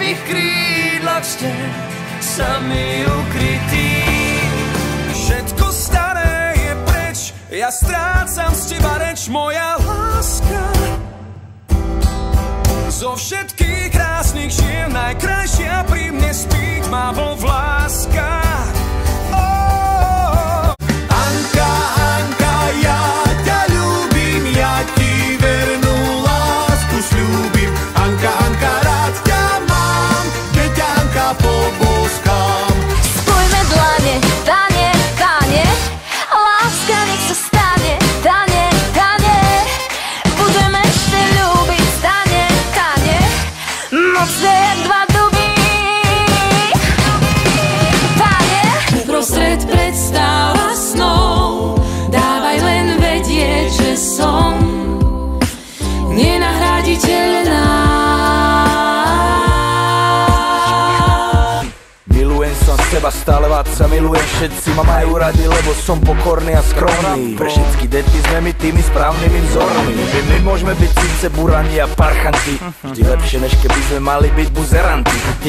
mých krídlach ste sami ukrytí. Všetko staré je preč, ja strácam z teba reč, moja láska. Zo všetkých krásnych žien najkrajšia pri mne spí, má bol v láskach. Anka, Anka, ja ťa ľúbim, ja ti vernú lásku sľúbim. Anka, Anka, rád ťa mám, keď ťa Anka poboskám. Spojme dlane, tanie, tanie, láska nech sa stane, tanie, tanie. Budeme ešte ľúbiť, tanie, tanie, mocné jak dva duby. Tanie, uprostred predstav a snov, dávaj len vedieť, že som nenahraditeľná. Milujem som seba, stále vás sa milujem, všetci ma majú radi, lebo som pokorný a skromný. Pre všetky deti sme my tými správnymi vzormi. My môžeme byť síce burani a parchanti, vždy lepšie, než keby sme mali byť buzeranti.